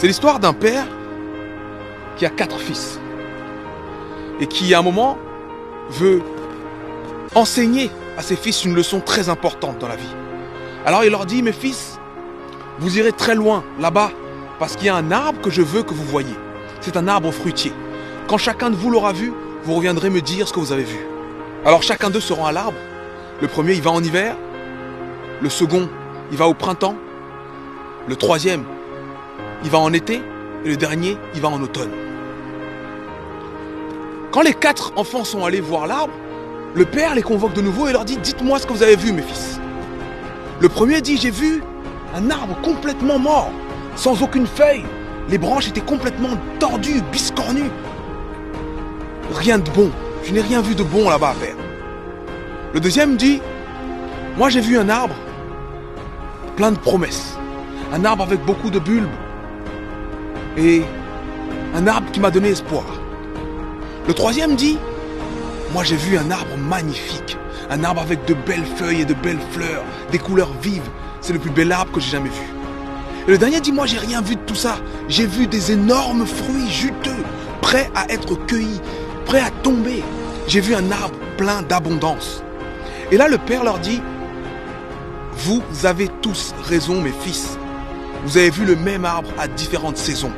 C'est l'histoire d'un père qui a 4 fils et qui, à un moment, veut enseigner à ses fils une leçon très importante dans la vie. Alors il leur dit, mes fils, vous irez très loin, là-bas, parce qu'il y a un arbre que je veux que vous voyiez. C'est un arbre fruitier. Quand chacun de vous l'aura vu, vous reviendrez me dire ce que vous avez vu. Alors chacun d'eux se rend à l'arbre. Le premier, il va en hiver. Le second, il va au printemps. Le troisième, il va en été. Et le dernier, il va en automne. Quand les 4 enfants sont allés voir l'arbre, le père les convoque de nouveau et leur dit, dites-moi ce que vous avez vu, mes fils. Le premier dit, j'ai vu un arbre complètement mort, sans aucune feuille. Les branches étaient complètement tordues, biscornues. Rien de bon. Je n'ai rien vu de bon là-bas, père. Le deuxième dit, moi j'ai vu un arbre plein de promesses. Un arbre avec beaucoup de bulbes. Et un arbre qui m'a donné espoir. Le troisième dit, moi j'ai vu un arbre magnifique. Un arbre avec de belles feuilles et de belles fleurs, des couleurs vives. C'est le plus bel arbre que j'ai jamais vu. Et le dernier dit, moi j'ai rien vu de tout ça. J'ai vu des énormes fruits juteux, prêts à être cueillis, prêts à tomber. J'ai vu un arbre plein d'abondance. Et là le père leur dit, vous avez tous raison, mes fils. Vous avez vu le même arbre à différentes saisons.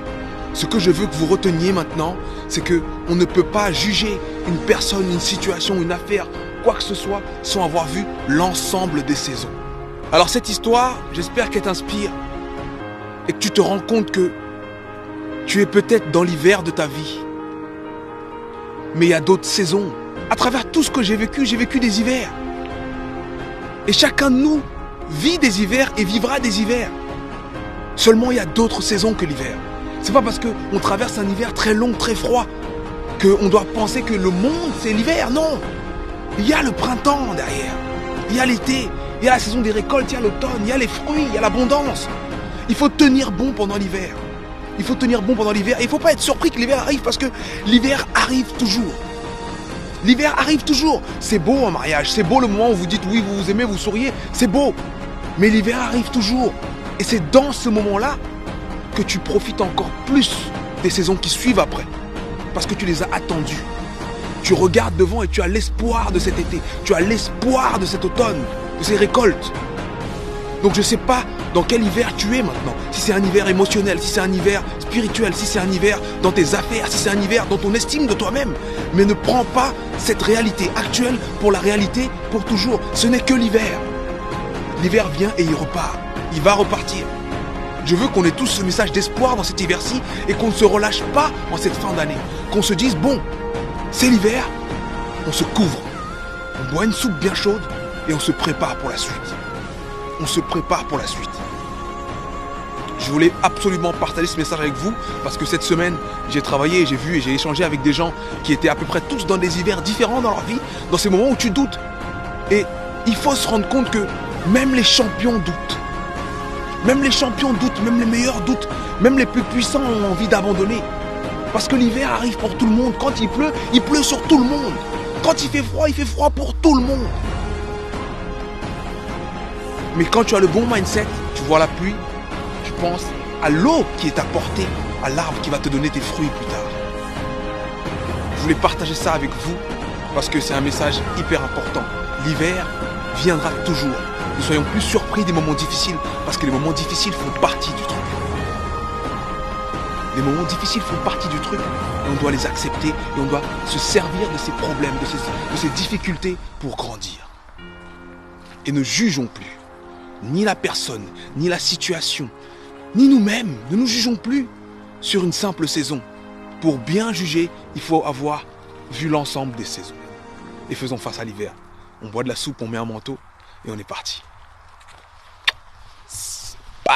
Ce que je veux que vous reteniez maintenant, c'est que on ne peut pas juger une personne, une situation, une affaire, quoi que ce soit, sans avoir vu l'ensemble des saisons. Alors cette histoire, j'espère qu'elle t'inspire et que tu te rends compte que tu es peut-être dans l'hiver de ta vie. Mais il y a d'autres saisons. À travers tout ce que j'ai vécu des hivers. Et chacun de nous vit des hivers et vivra des hivers. Seulement, il y a d'autres saisons que l'hiver. C'est pas parce qu'on traverse un hiver très long, très froid, qu'on doit penser que le monde, c'est l'hiver. Non. Il y a le printemps derrière. Il y a l'été. Il y a la saison des récoltes. Il y a l'automne. Il y a les fruits. Il y a l'abondance. Il faut tenir bon pendant l'hiver. Il faut tenir bon pendant l'hiver. Et il ne faut pas être surpris que l'hiver arrive parce que l'hiver arrive toujours. L'hiver arrive toujours. C'est beau un mariage. C'est beau le moment où vous dites oui, vous vous aimez, vous souriez. C'est beau. Mais l'hiver arrive toujours. Et c'est dans ce moment-là que tu profites encore plus des saisons qui suivent après. Parce que tu les as attendues. Tu regardes devant et tu as l'espoir de cet été. Tu as l'espoir de cet automne, de ces récoltes. Donc je ne sais pas dans quel hiver tu es maintenant. Si c'est un hiver émotionnel, si c'est un hiver spirituel, si c'est un hiver dans tes affaires, si c'est un hiver dans ton estime de toi-même. Mais ne prends pas cette réalité actuelle pour la réalité pour toujours. Ce n'est que l'hiver. L'hiver vient et il repart. Il va repartir. Je veux qu'on ait tous ce message d'espoir dans cet hiver-ci et qu'on ne se relâche pas en cette fin d'année. Qu'on se dise, bon, c'est l'hiver, on se couvre. On boit une soupe bien chaude et on se prépare pour la suite. On se prépare pour la suite. Je voulais absolument partager ce message avec vous parce que cette semaine, j'ai travaillé, j'ai vu et j'ai échangé avec des gens qui étaient à peu près tous dans des hivers différents dans leur vie, dans ces moments où tu doutes. Et il faut se rendre compte que même les champions doutent. Même les champions doutent, même les meilleurs doutent, même les plus puissants ont envie d'abandonner. Parce que l'hiver arrive pour tout le monde. Quand il pleut sur tout le monde. Quand il fait froid pour tout le monde. Mais quand tu as le bon mindset, tu vois la pluie, tu penses à l'eau qui est apportée, à l'arbre qui va te donner tes fruits plus tard. Je voulais partager ça avec vous parce que c'est un message hyper important. L'hiver viendra toujours. Ne soyons plus surpris des moments difficiles parce que les moments difficiles font partie du truc. Les moments difficiles font partie du truc et on doit les accepter et on doit se servir de ces problèmes, de ces difficultés pour grandir. Et ne jugeons plus ni la personne, ni la situation, ni nous-mêmes. Ne nous jugeons plus sur une simple saison. Pour bien juger, il faut avoir vu l'ensemble des saisons. Et faisons face à l'hiver. On boit de la soupe, on met un manteau et on est parti. Bah